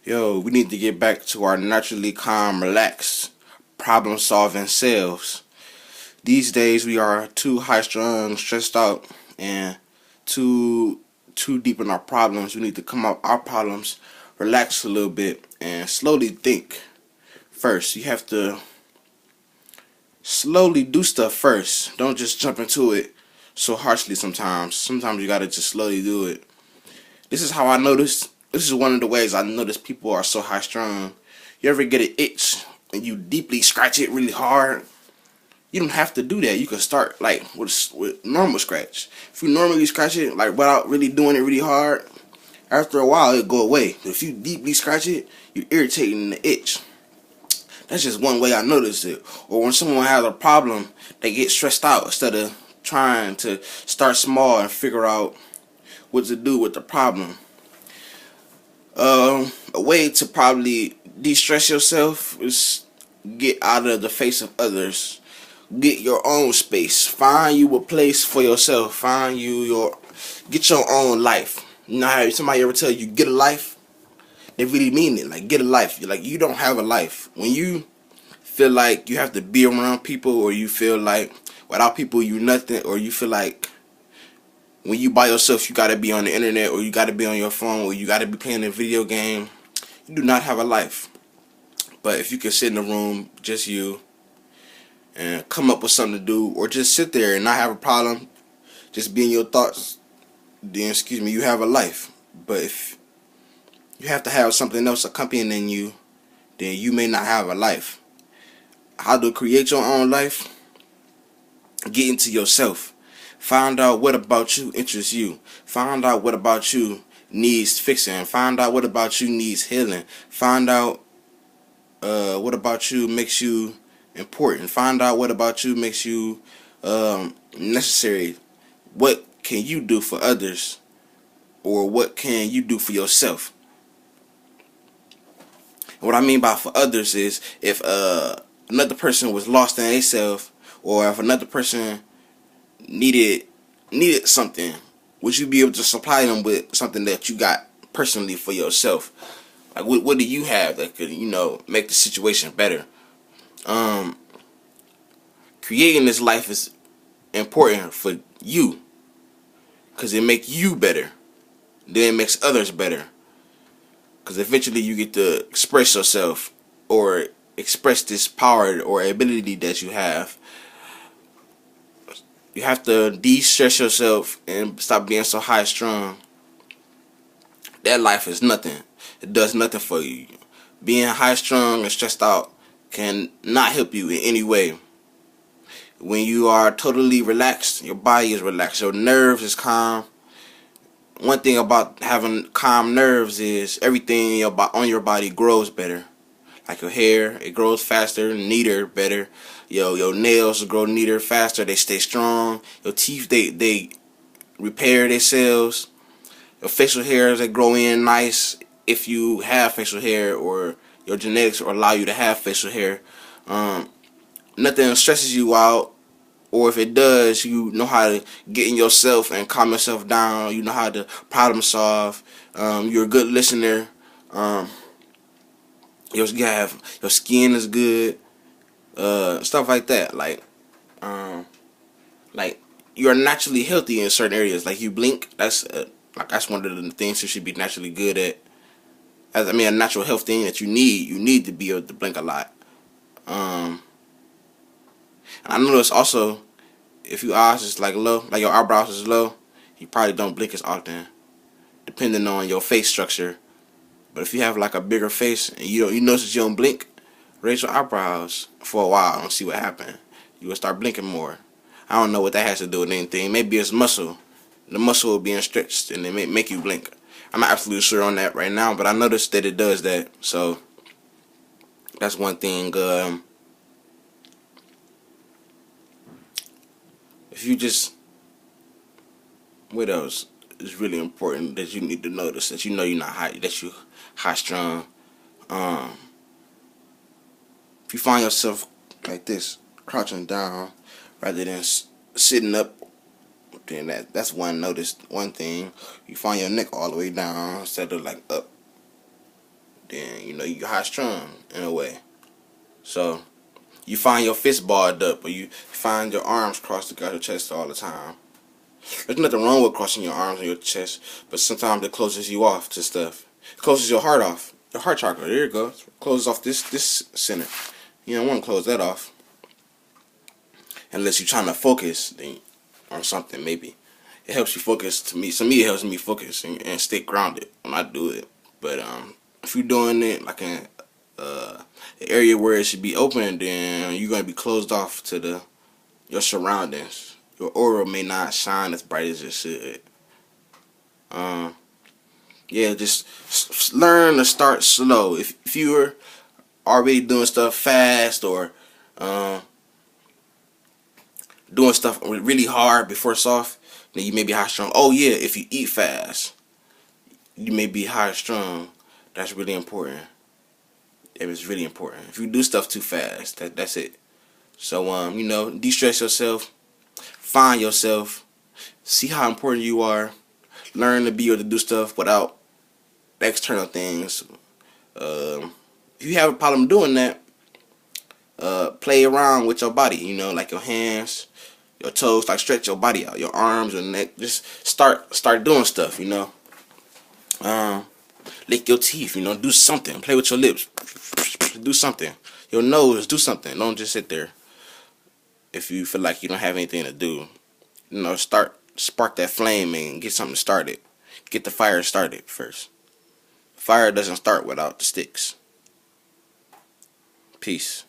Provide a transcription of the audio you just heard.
Yo, we need to get back to our naturally calm, relaxed, problem solving selves. These days we are too high strung, stressed out, and too deep in our problems. We need to come up our problems, relax a little bit, and slowly think first. You have to slowly do stuff first. Don't just jump into it so harshly sometimes. Sometimes you gotta just slowly do it. This is how I notice. This is one of the ways I notice people are so high strung. You ever get an itch and you deeply scratch it really hard? You don't have to do that. You can start like with normal scratch. If you normally scratch it like without really doing it really hard, after a while it'll go away. But if you deeply scratch it, you're irritating the itch. That's just one way I notice it. Or when someone has a problem, they get stressed out instead of trying to start small and figure out what to do with the problem. A way to probably de-stress yourself is get out of the face of others. Get your own space. Find you a place for yourself. Get your own life. You know how somebody ever tell you get a life? They really mean it. Like get a life. You're like you don't have a life. When you feel like you have to be around people, or you feel like without people you nothing, or you feel like when you by yourself you gotta be on the internet, or you gotta be on your phone, or you gotta be playing a video game, you do not have a life. But if you can sit in the room, just you, and come up with something to do, or just sit there and not have a problem, just be in your thoughts, then you have a life. But if you have to have something else accompanying you, then you may not have a life. How to create your own life? Get into yourself. Find out what about you interests you. Find out what about you needs fixing. Find out what about you needs healing. Find out what about you makes you important. Find out what about you makes you necessary. What can you do for others, or what can you do for yourself? And what I mean by for others is if another person was lost in themselves, or if another person needed something, would you be able to supply them with something that you got personally for yourself? Like what do you have that could make the situation better? Creating this life is important for you because it makes you better. Then it makes others better. Because eventually you get to express yourself, or express this power or ability that you have. You have to de-stress yourself and stop being so high strung. That life is nothing. It does nothing for you. Being high strung and stressed out can not help you in any way. When you are totally relaxed, your body is relaxed, your nerves is calm. One thing about having calm nerves is everything on your body grows better. Like your hair, it grows faster, neater, better. Your nails grow neater, faster. They stay strong. Your teeth, they repair themselves. Your facial hairs, they grow in nice if you have facial hair, or your genetics will allow you to have facial hair. Nothing stresses you out, or if it does, you know how to get in yourself and calm yourself down. You know how to problem solve. You're a good listener. Your skin is good. Stuff like that. Like you're naturally healthy in certain areas. Like you blink. That's one of the things you should be naturally good at. A natural health thing that you need. You need to be able to blink a lot. And I notice also, if your eyes is like low, like your eyebrows is low, you probably don't blink as often, depending on your face structure. But if you have like a bigger face and you notice you don't blink, raise your eyebrows for a while and see what happens. You will start blinking more. I don't know what that has to do with anything. Maybe it's muscle. The muscle will being stretched and it may make you blink. I'm not absolutely sure on that right now, but I noticed that it does that. So that's one thing. If you just, what else is really important that you need to notice, that you know you're not high, that you high strung. If you find yourself like this, crouching down rather than sitting up, then that's one thing. You find your neck all the way down instead of like up, then you high strung in a way. So you find your fist balled up, or you find your arms crossed across your chest all the time. There's nothing wrong with crossing your arms on your chest, but sometimes it closes you off to stuff. It closes your heart off. Your heart chakra, there you go. It closes off this center. You don't want to close that off. Unless you're trying to focus on something, maybe. It helps you focus. To me, it helps me focus and stay grounded when I do it. But if you're doing it like in an area where it should be open, then you're going to be closed off to your surroundings. Your aura may not shine as bright as it should. Yeah, just learn to start slow. If you're already doing stuff fast, or doing stuff really hard before soft, then you may be high strung. Oh yeah, if you eat fast, you may be high strung. That's really important. It is really important. If you do stuff too fast, that's it. So de-stress yourself, find yourself, see how important you are, learn to be able to do stuff without external things. If you have a problem doing that, play around with your body, like your hands, your toes, like stretch your body out, your arms, your neck. Just start doing stuff, lick your teeth, do something. Play with your lips, do something. Your nose, do something. Don't just sit there. If you feel like you don't have anything to do, spark that flame and get something started. Get the fire started first. Fire doesn't start without the sticks. Peace.